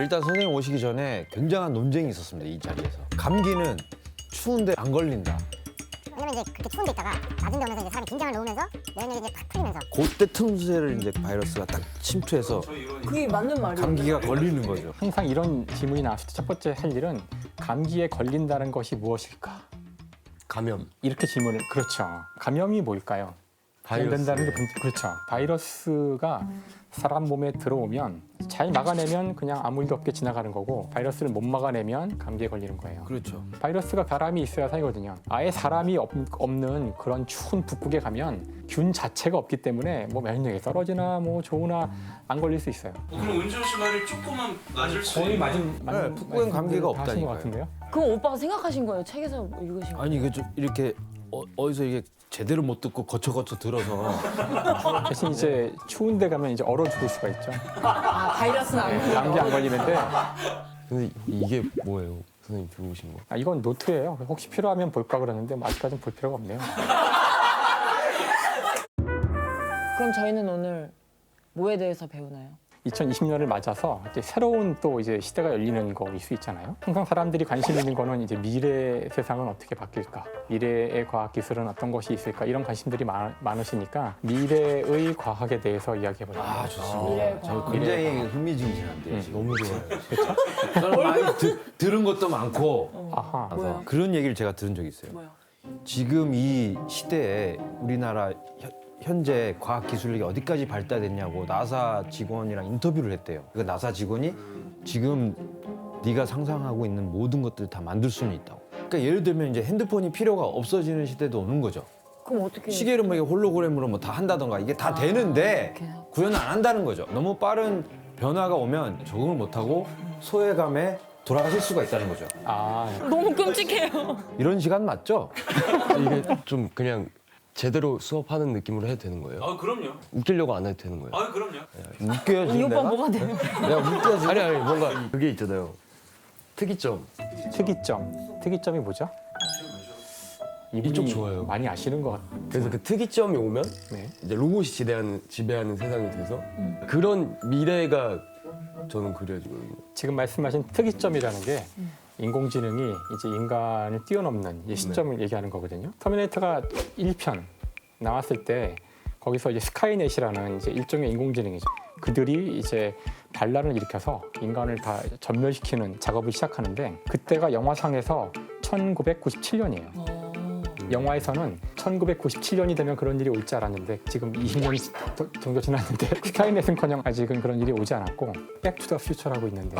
일단 선생님 오시기 전에 굉장한 논쟁이 있었습니다. 이 자리에서. 감기는 추운데 안 걸린다. 왜냐면 이제 그렇게 추운 데 있다가 낮은 데 오면서 이제 사람이 긴장을 놓으면서 면역력이 이제 팍 풀리면서 그때 틈새를 이제 바이러스가 딱 침투해서 그게 맞는 말이에요. 감기가 걸리는 거죠. 항상 이런 질문이 나왔을 때 첫 번째 할 일은 감기에 걸린다는 것이 무엇일까? 감염. 이렇게 질문을 그렇죠. 감염이 뭘까요? 감염된다는 게 그렇죠. 바이러스가 사람 몸에 들어오면 잘 막아내면 그냥 아무 일도 없게 지나가는 거고 바이러스를 못 막아내면 감기에 걸리는 거예요. 그렇죠. 바이러스가 사람이 있어야 살거든요. 아예 사람이 없는 그런 추운 북극에 가면 균 자체가 없기 때문에 뭐 면역력이 떨어지나 뭐 좋으나 안 걸릴 수 있어요. 그럼 은지호 씨 말을 조금만 맞을 수 거의 있는 맞은 북극엔 감기가 다 하신 것 없다니까요. 같은데요? 그럼 오빠가 생각하신 거예요? 책에서 읽으신 거예요? 아니 이게 좀 이렇게 어디서 이게 제대로 못 듣고 거쳐 들어서 대신 이제 추운 데 가면 이제 얼어 죽을 수가 있죠. 아, 바이러스는 안 걸려요. 감기 안 걸리는데 근데 이게 뭐예요? 선생님 들고 오신 거? 이건 노트예요. 혹시 필요하면 볼까 그러는데 뭐 아직까지는 볼 필요가 없네요. 그럼 저희는 오늘 뭐에 대해서 배우나요? 2020년을 맞아서 이제 새로운 또 이제 시대가 열리는 거일 수 있잖아요. 항상 사람들이 관심 있는 거는 이제 미래 세상은 어떻게 바뀔까, 미래의 과학 기술은 어떤 것이 있을까 이런 관심들이 많으시니까 미래의 과학에 대해서 이야기해보려고 아 합니다. 좋습니다. 미래의 저 과학. 굉장히 흥미진진한데 지금. 너무 좋아요. 저는 많이 들은 것도 많고 아하. 뭐요? 그런 얘기를 제가 들은 적이 있어요. 뭐요? 지금 이 시대에 우리나라 현재 과학 기술력이 어디까지 발달됐냐고 나사 직원이랑 인터뷰를 했대요. 그 나사 직원이 지금 네가 상상하고 있는 모든 것들을 다 만들 수는 있다고. 그러니까 예를 들면 이제 핸드폰이 필요가 없어지는 시대도 오는 거죠. 그럼 어떻게? 시계를 뭐 이게 홀로그램으로 뭐 다 한다던가 이게 다 되는데 이렇게 해서. 구현을 안 한다는 거죠. 너무 빠른 변화가 오면 적응을 못하고 소외감에 돌아가실 수가 있다는 거죠. 아, 너무 끔찍해요. 이런 시간 맞죠? 이게 좀 그냥 제대로 수업하는 느낌으로 해도 되는 거예요? 아 그럼요. 웃기려고 안 해도 되는 거예요? 아 그럼요. 웃겨야지 이 오빠 내가? 뭐가 돼요? 내가 웃겨야지. 아니 뭔가 그게 있잖아요. 특이점. 특이점이 뭐죠? 이쪽 이분이 좋아요. 많이 아시는 것 같아요. 그래서 그 특이점이 오면 네. 이제 로봇이 지배하는 세상이 돼서 그런 미래가 저는 그려지거든요. 지금 말씀하신 특이점이라는 게 인공지능이 이제 인간을 뛰어넘는 이 시점을 얘기하는 거거든요. 터미네이터가 1편 나왔을 때 거기서 이제 스카이넷이라는 이제 일종의 인공지능이죠. 그들이 이제 반란을 일으켜서 인간을 다 전멸시키는 작업을 시작하는데 그때가 영화상에서 1997년이에요. 영화에서는 1997년이 되면 그런 일이 올 줄 알았는데 지금 20년 정도 지났는데 스카이넷은커녕 아직은 그런 일이 오지 않았고 백투더 퓨처라고 있는데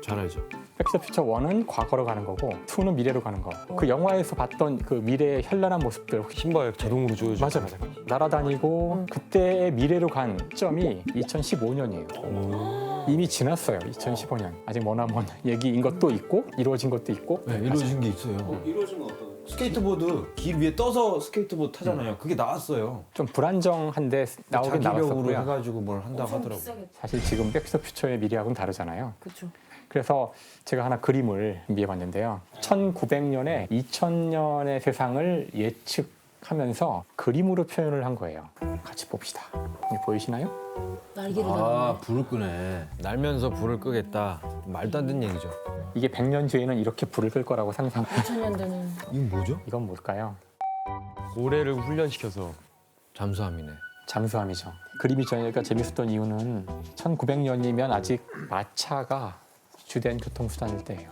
잘 알죠. 백투더 퓨처 1은 과거로 가는 거고 2는 미래로 가는 거. 그 영화에서 봤던 그 미래의 현란한 모습들 혹시 신발 자동으로 조여줘. 맞아. 날아다니고 그때의 미래로 간 점이 2015년이에요. 이미 지났어요. 2015년. 아직 머나먼 얘기인 것도 있고 이루어진 것도 있고. 네, 이루어진 게 있어요. 이루어진 건 어떤? 스케이트보드 길 위에 떠서 스케이트보드 타잖아요. 그게 나왔어요. 좀 불안정한데 나오긴 자기력으로 나왔었고요. 해가지고 뭘 한다고 하더라고요. 사실 지금 백투더 퓨처의 미래하고는 다르잖아요. 그렇죠. 그래서 제가 하나 그림을 준비해봤는데요. 1900년에 2000년의 세상을 예측하면서 그림으로 표현을 한 거예요. 같이 봅시다. 여기 보이시나요? 날개를 아 불을 끄네. 날면서 불을 끄겠다. 말도 안 되는 얘기죠. 이게 100년 뒤에는 이렇게 불을 끌 거라고 상상. 2000년대는 이건 뭐죠? 이건 뭘까요? 고래를 훈련시켜서 잠수함이네. 잠수함이죠. 그림이 저희가 재밌었던 이유는 1900년이면 아직 마차가 주된 교통수단일 때예요.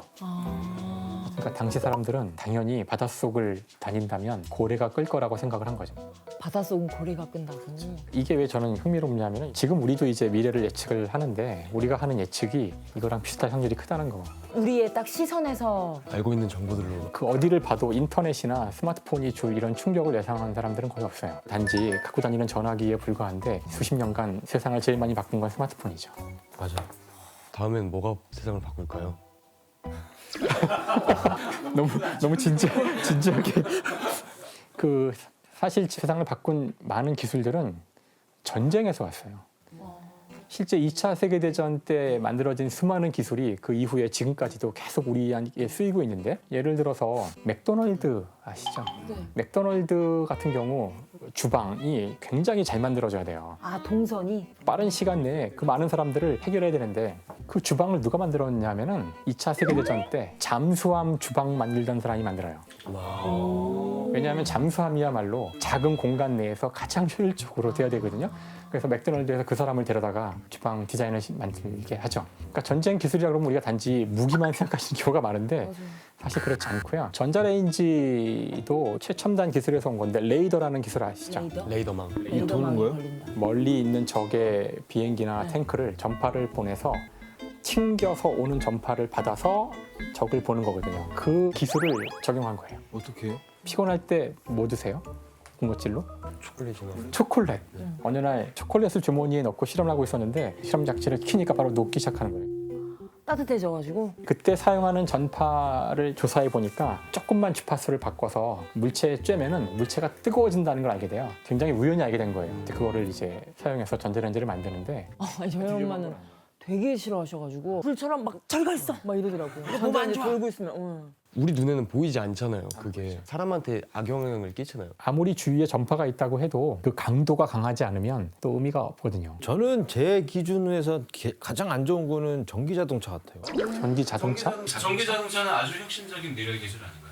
그러니까 당시 사람들은 당연히 바닷속을 다닌다면 고래가 끌 거라고 생각을 한 거죠. 바닷속은 고래가 끈다고. 이게 왜 저는 흥미롭냐면 지금 우리도 이제 미래를 예측을 하는데 우리가 하는 예측이 이거랑 비슷할 확률이 크다는 거. 우리의 딱 시선에서 알고 있는 정보들로 그 어디를 봐도 인터넷이나 스마트폰이 줄 이런 충격을 예상하는 사람들은 거의 없어요. 단지 갖고 다니는 전화기에 불과한데 수십 년간 세상을 제일 많이 바꾼 건 스마트폰이죠. 맞아. 다음엔 뭐가 세상을 바꿀까요? 너무 진지하게 그 사실 세상을 바꾼 많은 기술들은 전쟁에서 왔어요. 실제 2차 세계대전 때 만들어진 수많은 기술이 그 이후에 지금까지도 계속 우리에게 쓰이고 있는데 예를 들어서 맥도널드 아시죠? 네. 맥도널드 같은 경우 주방이 굉장히 잘 만들어져야 돼요. 아 동선이 빠른 시간 내에 그 많은 사람들을 해결해야 되는데 그 주방을 누가 만들었냐면은 2차 세계대전 때 잠수함 주방 만들던 사람이 만들어요. 왜냐하면 잠수함이야말로 작은 공간 내에서 가장 효율적으로 돼야 되거든요. 그래서 맥도날드에서 그 사람을 데려다가 주방 디자인을 만들게 하죠. 그러니까 전쟁 기술이라고 하면 우리가 단지 무기만 생각하시는 경우가 많은데 사실 그렇지 않고요. 전자레인지도 최첨단 기술에서 온 건데 레이더라는 기술 아시죠? 레이더? 레이더망. 이게 도는 거예요? 걸린다. 멀리 있는 적의 비행기나 네. 탱크를 전파를 보내서 튕겨서 오는 전파를 받아서 적을 보는 거거든요. 그 기술을 적용한 거예요. 어떻게 해요? 피곤할 때 뭐 드세요? 군것질로? 초콜릿이나. 초콜릿. 어느 날 초콜릿을 주머니에 넣고 실험을 하고 있었는데 실험 장치를 키니까 바로 녹기 시작하는 거예요. 따뜻해져가지고 그때 사용하는 전파를 조사해 보니까 조금만 주파수를 바꿔서 물체에 쬐면은 물체가 뜨거워진다는 걸 알게 돼요. 굉장히 우연히 알게 된 거예요. 근데 그거를 이제 사용해서 전자레인지를 만드는데 저희 엄마는 되게 싫어하셔가지고 불처럼 막 잘 가 있어 막 이러더라고요. 전자레인지 돌고 있으면 우리 눈에는 보이지 않잖아요. 그게 사람한테 악영향을 끼치나요? 아무리 주위에 전파가 있다고 해도 그 강도가 강하지 않으면 또 의미가 없거든요. 저는 제 기준에서 가장 안 좋은 거는 전기 자동차 같아요. 전기 자동차? 전기 자동차는 아주 혁신적인 미래 기술 아닌가요?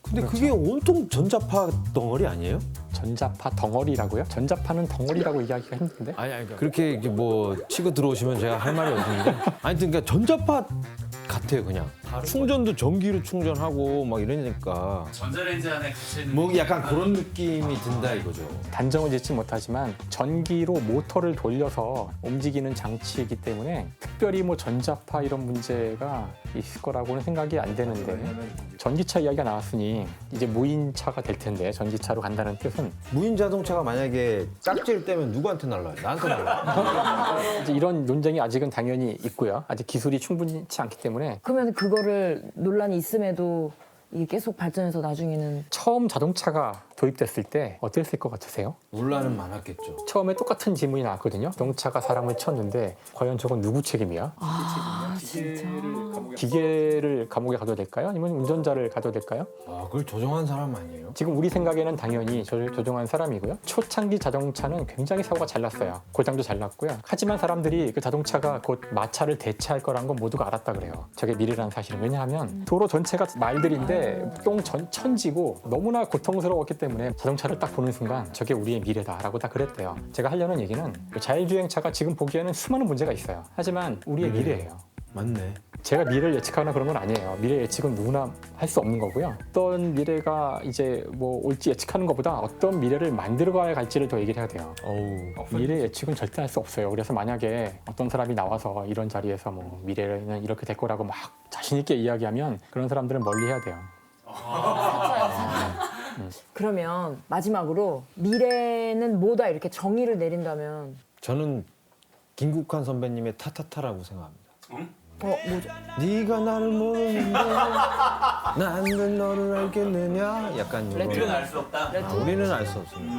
근데 그게 온통 전자파 덩어리 아니에요? 전자파 덩어리라고요? 전자파는 덩어리라고 얘기하기가 힘든데? 아니 그렇게 이렇게 뭐 치고 들어오시면 제가 할 말이 없는데 아니 그러니까 전자파 같아요 그냥 충전도 전기로 충전하고 막 이러니까 전자레인지 안에 갇혀 있는 뭐 약간 그런 느낌이 든다 이거죠. 단정을 짓지 못하지만 전기로 모터를 돌려서 움직이는 장치이기 때문에 특별히 뭐 전자파 이런 문제가 있을 거라고는 생각이 안 되는데 전기차 이야기가 나왔으니 이제 무인차가 될 텐데 전기차로 간다는 뜻은 무인 자동차가 만약에 짝지를 떼면 누구한테 날라요? 나한테 날라요. 이제 이런 논쟁이 아직은 당연히 있고요. 아직 기술이 충분치 않기 때문에 그러면 그거를 논란이 있음에도 이게 계속 발전해서 나중에는 처음 자동차가 도입됐을 때 어땠을 것 같으세요? 논란은 많았겠죠. 처음에 똑같은 질문이 나왔거든요. 자동차가 사람을 쳤는데 과연 저건 누구 책임이야? 진짜 기계를 감옥에 가둬야 될까요? 아니면 운전자를 가둬야 될까요? 아 그걸 조종한 사람 아니에요? 지금 우리 생각에는 당연히 저를 조종한 사람이고요. 초창기 자동차는 굉장히 사고가 잘 났어요. 고장도 잘 났고요. 하지만 사람들이 그 자동차가 곧 마차를 대체할 거라는 건 모두가 알았다 그래요. 저게 미래라는 사실은. 왜냐하면 도로 전체가 말들인데 똥천지고 너무나 고통스러웠기 때문에 자동차를 딱 보는 순간 저게 우리의 미래다라고 다 그랬대요. 제가 하려는 얘기는 자율주행차가 지금 보기에는 수많은 문제가 있어요. 하지만 우리의 미래예요. 맞네. 제가 미래를 예측하거나 그런 건 아니에요. 미래 예측은 누구나 할 수 없는 거고요. 어떤 미래가 이제 뭐 올지 예측하는 것보다 어떤 미래를 만들어가야 갈지를 더 얘기를 해야 돼요. 미래 예측은 절대 할 수 없어요. 그래서 만약에 어떤 사람이 나와서 이런 자리에서 뭐 미래는 이렇게 될 거라고 막 자신 있게 이야기하면 그런 사람들은 멀리 해야 돼요. 그러면 마지막으로 미래는 뭐다 이렇게 정의를 내린다면 저는 김국환 선배님의 타타타라고 생각합니다. 뭐죠? 네가 나를 모르는데 나는 너를 알겠느냐? 약간 이런. 우리는 알 수 없다. 우리는 알 수 없습니다.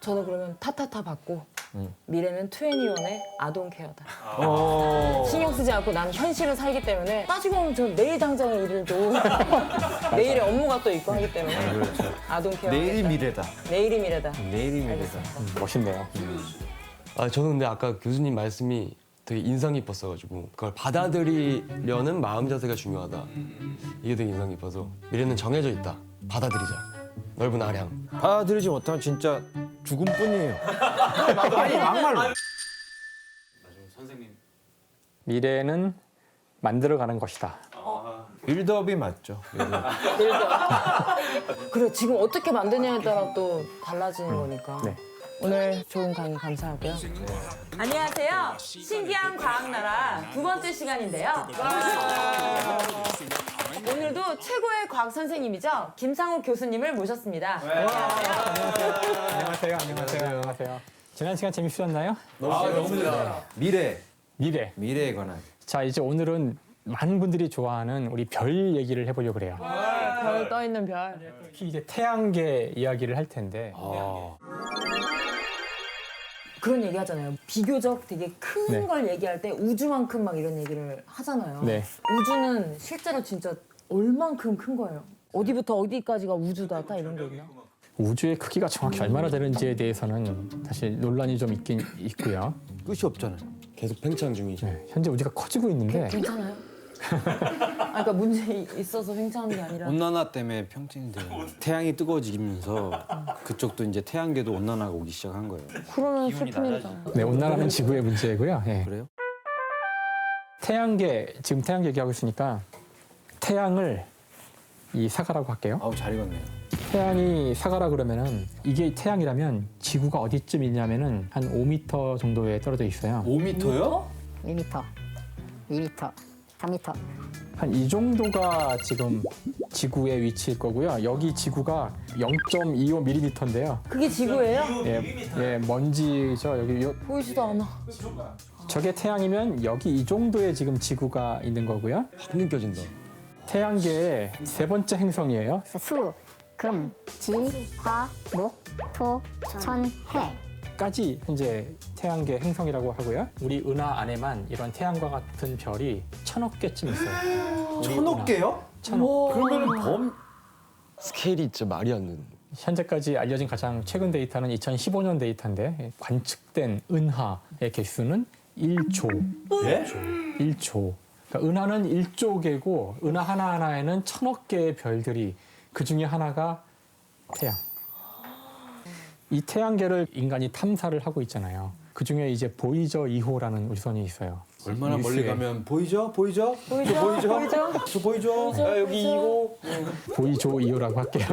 저는 그러면 타타타 받고 미래는 21의 아동 케어다. 신경 쓰지 않고 나는 현실을 살기 때문에 따지고 보면 저 내일 당장의 일을도 내일의 업무가 또 있고 하기 때문에 아동 케어 내일이 미래다. 내일이 미래다. 내일이 미래다. 멋있네요. 저는 근데 아까 교수님 말씀이 되게 인상 깊었어가지고 그걸 받아들이려는 마음 자세가 중요하다. 이게 되게 인상 깊어서 미래는 정해져 있다. 받아들이자. 넓은 아량. 받아들이지 못하면 진짜 죽음뿐이에요. 아니 막말로. 선생님. 미래는 만들어가는 것이다. 빌드업이 맞죠. 그래 지금 어떻게 만드냐에 따라 또 달라지는 거니까. 네. 오늘 좋은 강의 감사하고요. 안녕하세요. 신기한 과학나라 두 번째 시간인데요. 오늘도 최고의 과학 선생님이죠. 김상욱 교수님을 모셨습니다. 안녕하세요. 지난 시간 재밌으셨나요? 미래에 관한. 자, 이제 오늘은 많은 분들이 좋아하는 우리 별 얘기를 해보려고 그래요. 별 떠 있는 별. 특히 이제 태양계 이야기를 할 텐데 그런 얘기 하잖아요. 비교적 되게 큰 네. 걸 얘기할 때 우주만큼 막 이런 얘기를 하잖아요. 네. 우주는 실제로 진짜 얼만큼 큰 거예요? 어디부터 어디까지가 우주다 딱 이런 게 있나? 우주의 크기가 정확히 얼마나 되는지에 대해서는 사실 논란이 좀 있긴 있고요. 끝이 없잖아요. 계속 팽창 중이죠. 네, 현재 우주가 커지고 있는데 괜찮아요? 그러니까 문제 있어서 횡차하는 게 아니라 온난화 때문에 평창이 돼요. 태양이 뜨거워지면서 그쪽도 이제 태양계도 온난화가 오기 시작한 거예요. 그러면 슬픈 일이잖아. 네, 온난화는 지구의 문제고요. 예. 그래요? 태양계, 지금 태양계 얘기하고 있으니까 태양을 이 사가라고 할게요. 아우 잘 익었네요. 태양이 사가라 그러면은 이게 태양이라면 지구가 어디쯤 있냐면은 한 5m 정도에 떨어져 있어요. 5m요? 1m, 2m, 3m. 한 이 정도가 지금 지구의 위치일 거고요. 여기 지구가 0.25mm인데요. 그게 지구예요? 예, 먼지죠. 여기 보이지도 않아. 저게 태양이면 여기 이 정도의 지금 지구가 있는 거고요. 확 느껴진다. 태양계의 세 번째 행성이에요. 수, 금, 지, 화, 목, 토, 천, 해. 까지 현재 태양계 행성이라고 하고요. 우리 은하 안에만 이런 태양과 같은 별이 1000억 개쯤 있어요. 1000억 개요? 1000억. 그러면 스케일이 진짜 말이 안 되는. 현재까지 알려진 가장 최근 데이터는 2015년 데이터인데 관측된 은하의 개수는 1조. 예? 1조. 그러니까 은하는 1조 개고 은하 하나하나에는 1000억 개의 별들이 그 중에 하나가 태양. 이 태양계를 인간이 탐사를 하고 있잖아요. 그 중에 이제 보이저 2호라는 우주선이 있어요. 얼마나 멀리 뉴스에 가면 보이죠? 보이죠? 보이죠? 저 보이죠? 보이죠? 저 보이죠? 아, 여기 2호. 보이저 2호라고 할게요.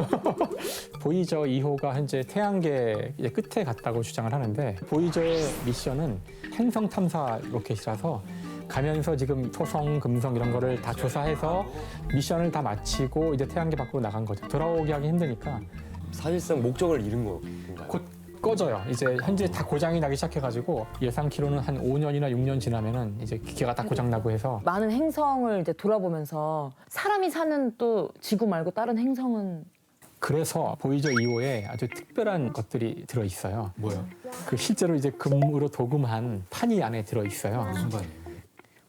보이저 2호가 현재 태양계 이제 끝에 갔다고 주장을 하는데 보이저의 미션은 행성 탐사 로켓이라서 가면서 지금 토성, 금성 이런 거를 다 조사해서 미션을 다 마치고 이제 태양계 밖으로 나간 거죠. 돌아오기 하기 힘드니까 사실상 목적을 잃은 건가요? 곧 꺼져요. 이제 현재 다 고장이 나기 시작해가지고 예상 키로는 한 5년이나 6년 지나면은 이제 기계가 다 고장 나고 해서 많은 행성을 이제 돌아보면서 사람이 사는 또 지구 말고 다른 행성은 그래서 보이저 2호에 아주 특별한 것들이 들어 있어요. 뭐야? 그 실제로 이제 금으로 도금한 판이 안에 들어 있어요. 무슨 말이에요?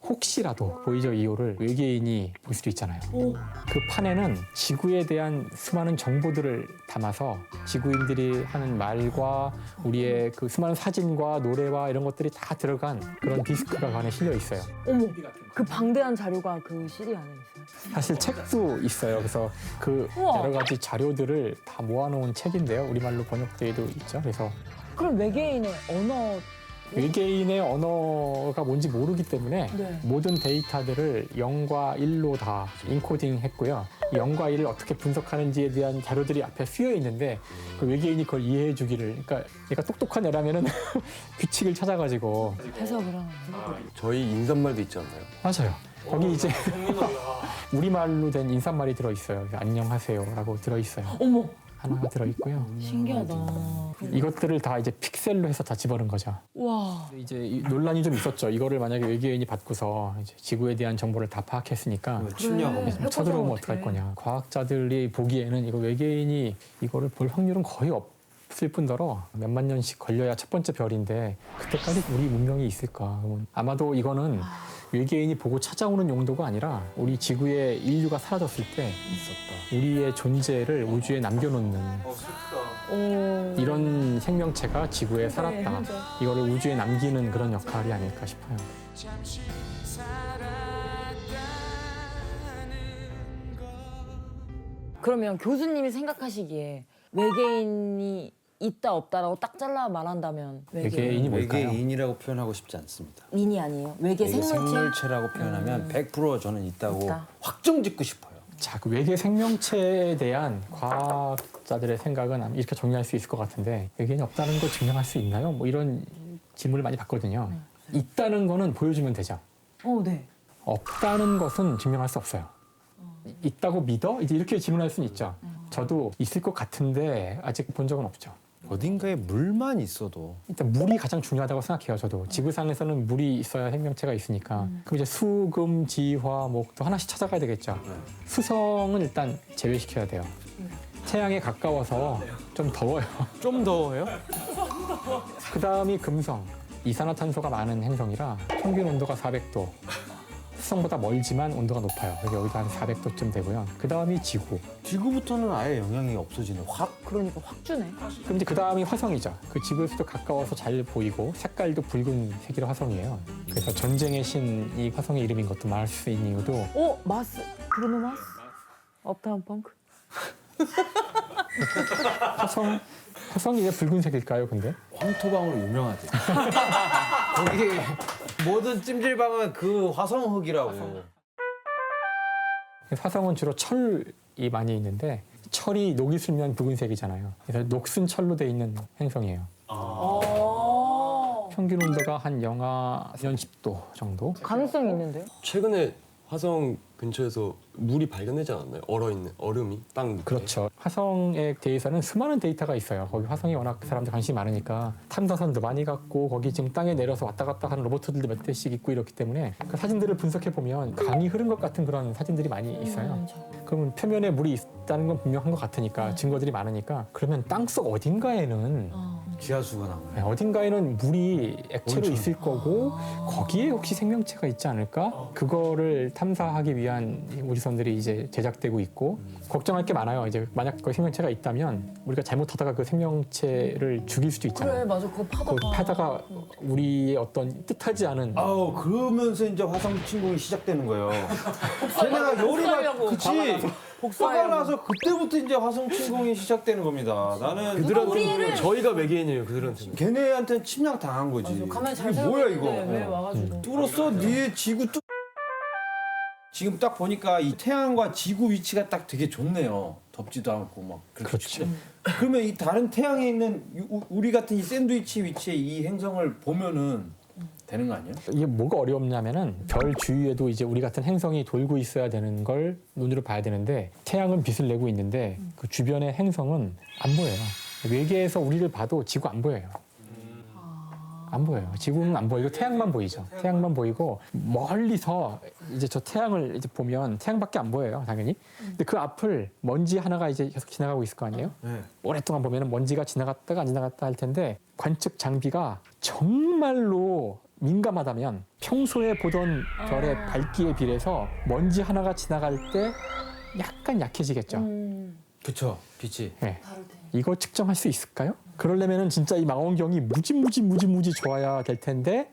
혹시라도 보이저 2호를 외계인이 볼 수도 있잖아요. 그 판에는 지구에 대한 수많은 정보들을 담아서 지구인들이 하는 말과 우리의 그 수많은 사진과 노래와 이런 것들이 다 들어간 그런 디스크가 그 안에 실려 있어요. 어머 그 방대한 자료가 그 CD 안에 있어요. 사실 책도 있어요. 그래서 그 우와. 여러 가지 자료들을 다 모아놓은 책인데요. 우리말로 번역되어도 있죠. 그래서 그럼 외계인의 언어 외계인의 언어가 뭔지 모르기 때문에 네. 모든 데이터들을 0과 1로 다 인코딩 했고요. 0과 1을 어떻게 분석하는지에 대한 자료들이 앞에 쓰여 있는데 그 외계인이 그걸 이해해 주기를 그러니까 얘가 똑똑한 애라면은 규칙을 찾아가지고 해석을 하는 저희 인사말도 있지 않나요? 맞아요. 거기 이제 우리말로 된 인사말이 들어있어요. 안녕하세요라고 들어있어요. 어머 하나가 들어있고요. 신기하다. 이것들을 다 이제 픽셀로 해서 다 집어넣은 거죠. 와 이제 논란이 좀 있었죠. 이거를 만약에 외계인이 받고서 이제 지구에 대한 정보를 다 파악했으니까 침략하고. 그래. 쳐들어오면 어떡해. 어떡할 거냐. 과학자들이 보기에는 이거 외계인이 이거를 볼 확률은 거의 없을 뿐더러 몇만 년씩 걸려야 첫 번째 별인데 그때까지 우리 문명이 있을까. 그러면 아마도 이거는 외계인이 보고 찾아오는 용도가 아니라 우리 지구에 인류가 사라졌을 때 우리의 존재를 우주에 남겨놓는 오. 이런 생명체가 지구에 살았다. 현재. 이거를 우주에 남기는 그런 역할이 아닐까 싶어요. 그러면 교수님이 생각하시기에 외계인이 있다 없다라고 딱 잘라 말한다면 외계인이 뭘까요? 외계인이라고 표현하고 싶지 않습니다. 인이 아니에요. 외계 외계 생물체. 생물체라고 표현하면 100% 저는 있다고 있다. 확정 짓고 싶어요. 자, 그 외계 생명체에 대한 과학자들의 생각은 이렇게 정리할 수 있을 것 같은데 외계인이 없다는 걸 증명할 수 있나요? 뭐 이런 질문을 많이 받거든요. 있다는 거는 보여주면 되죠. 네. 없다는 것은 증명할 수 없어요. 있다고 믿어? 이제 이렇게 질문할 수는 있죠. 저도 있을 것 같은데 아직 본 적은 없죠. 어딘가에 물만 있어도 일단 물이 가장 중요하다고 생각해요. 저도 지구상에서는 물이 있어야 생명체가 있으니까. 그럼 이제 수, 금, 지, 화, 목 또 하나씩 찾아가야 되겠죠. 수성은 일단 제외시켜야 돼요. 태양에 가까워서 좀 더워요. 좀 더워요? 그 다음이 금성. 이산화탄소가 많은 행성이라 평균 온도가 400도. 화성보다 멀지만 온도가 높아요. 여기 여기도 한 400도쯤 되고요. 그 다음이 지구. 지구부터는 아예 영향이 없어지네. 확. 그러니까 확 주네. 그럼 이제 그 다음이 화성이죠. 그 지구에서도 가까워서 잘 보이고 색깔도 붉은색이라 화성이에요. 그래서 전쟁의 신 이 화성의 이름인 것도 말할 수 있는 이유도 오 마스 브루노 마스 업타운 펑크. 화성이 왜 붉은색일까요? 근데 황토방으로 유명하대. 거기 모든 찜질방은 그 화성흙이라고. 화성은 주로 철이 많이 있는데 철이 녹이 슬면 붉은색이잖아요. 그래서 녹슨 철로 돼 있는 행성이에요. 평균 온도가 한 영하 10도 정도. 가능성이 있는데요? 최근에 화성 근처에서 물이 발견되지 않았나요? 얼어있는 얼음이 땅 밑에. 그렇죠. 화성에 대해서는 수많은 데이터가 있어요. 거기 화성이 워낙 사람들 관심이 많으니까 탐사선도 많이 갔고 거기 지금 땅에 내려서 왔다 갔다 하는 로봇들도 몇 대씩 있고 이렇기 때문에 그 사진들을 분석해 보면 강이 흐른 것 같은 그런 사진들이 많이 있어요. 그러면 표면에 물이 있다는 건 분명한 것 같으니까 증거들이 많으니까 그러면 땅속 어딘가에는 지하수가 나오네. 어딘가에는 물이 액체로 온천. 있을 거고 거기에 혹시 생명체가 있지 않을까? 그거를 탐사하기 위한 우주선들이 이제 제작되고 있고 걱정할 게 많아요. 이제 만약 그 생명체가 있다면 우리가 잘못하다가 그 생명체를 죽일 수도 있잖아요. 그래 맞아 그거 그 파다가 우리의 어떤 뜻하지 않은 아우 그러면서 이제 화성 침공이 시작되는 거예요. 걔네가 요리가 복수하려고. 그치. 화가 나서 그때부터 이제 화성 침공이 시작되는 겁니다. 나는 그들한테는 저희가 외계인이에요. 그들한테는. 걔네한테는 침략 당한 거지. 가만히 잘 이게 살고 뭐야 이거? 있는데 왜 와가지고 뚫었어? 네 지구 뚫. 지금 딱 보니까 이 태양과 지구 위치가 딱 되게 좋네요. 덥지도 않고 막. 그렇죠. 그러면 이 다른 태양에 있는 우리 같은 이 샌드위치 위치의 이 행성을 보면은 되는 거 아니야? 이게 뭐가 어렵냐면은 별 주위에도 이제 우리 같은 행성이 돌고 있어야 되는 걸 눈으로 봐야 되는데 태양은 빛을 내고 있는데 그 주변의 행성은 안 보여요. 외계에서 우리를 봐도 지구 안 보여요. 안 보여요. 지구는 안 보이고 태양만 보이죠. 태양만 보이고 멀리서 이제 저 태양을 이제 보면 태양밖에 안 보여요, 당연히. 근데 그 앞을 먼지 하나가 이제 계속 지나가고 있을 거 아니에요? 네. 오랫동안 보면은 먼지가 지나갔다가 안 지나갔다 할 텐데 관측 장비가 정말로 민감하다면 평소에 보던 별의 밝기에 비례서 먼지 하나가 지나갈 때 약간 약해지겠죠. 그쵸. 빛이. 네. 다를 때. 이거 측정할 수 있을까요? 그러려면은 진짜 이 망원경이 무지 좋아야 될 텐데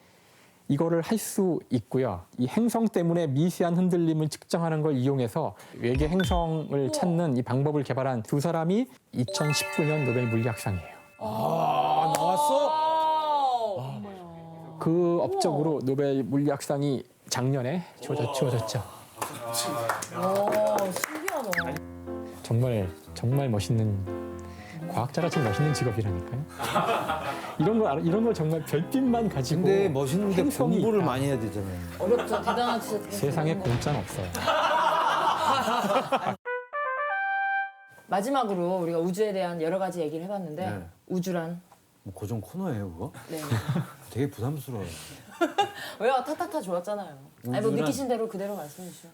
이거를 할 수 있고요. 이 행성 때문에 미세한 흔들림을 측정하는 걸 이용해서 외계 행성을 찾는 이 방법을 개발한 두 사람이 2019년 노벨 물리학상이에요. 아 나왔어? 그 업적으로 노벨 물리학상이 작년에 주어졌죠. 와 신기하다. 정말 멋있는 과학자가 제일 멋있는 직업이라니까요. 이런 걸 정말 별빛만 가지고. 근데 멋있는데 행성이 공부를 있다. 많이 해야 되잖아요. 어렵죠. 대단한 진짜. 세상에 공짜는 없어요. 마지막으로 우리가 우주에 대한 여러 가지 얘기를 해봤는데 네. 우주란 뭐 고정 코너예요 그거? 네. 되게 부담스러워요. 왜요? 타타타 좋았잖아요. 아니 뭐 우주란- 느끼신 대로 그대로 말씀해 주시죠.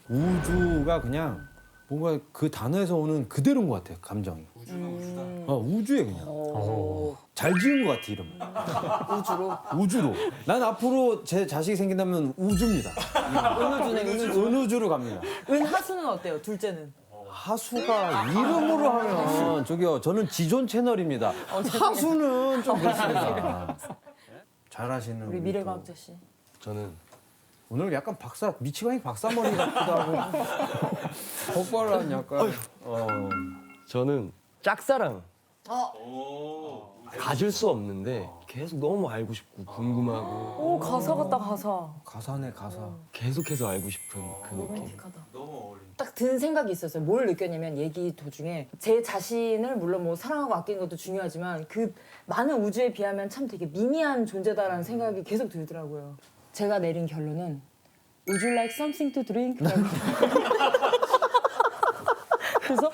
우주가 그냥 뭔가 그 단어에서 오는 그대로인 것 같아요 감정이. 우주에 그냥 잘 지은 것 같아 이름. 우주로. 난 앞으로 제 자식이 생긴다면 우주입니다. 은우주로 갑니다. 은하수는 어때요? 둘째는? 하수가 이름으로 하면 저기요 저는 지존 채널입니다. 하수는 좀 그렇습니다. 잘하시는 우리 또 미래과학자 씨. 저는 오늘 약간 미치광이 박사머리 같기도 하고 복발한 약간 저는 짝사랑 가질 수 없는데 계속 너무 알고 싶고 궁금하고 오 가사 같다 가사. 가사네 가사. 계속해서 알고 싶은 그 느낌. 로맨틱하다. 딱 든 생각이 있었어요. 뭘 느꼈냐면 얘기 도중에 제 자신을 물론 뭐 사랑하고 아끼는 것도 중요하지만 그 많은 우주에 비하면 참 되게 미미한 존재다라는 생각이 계속 들더라고요. 제가 내린 결론은 Would you like something to drink? 그래서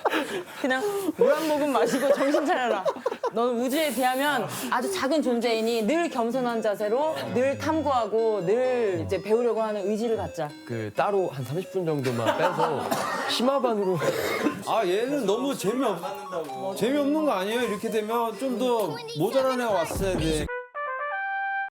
그냥 물 한 모금 마시고 정신 차려라. 너는 우주에 비하면 아주 작은 존재이니 늘 겸손한 자세로 늘 탐구하고 늘 이제 배우려고 하는 의지를 갖자. 그 따로 한 30분 정도만 빼서 심화반으로 아 얘는 너무 재미없는 거 아니에요? 이렇게 되면 좀 더 모자란 애가 왔어야 돼.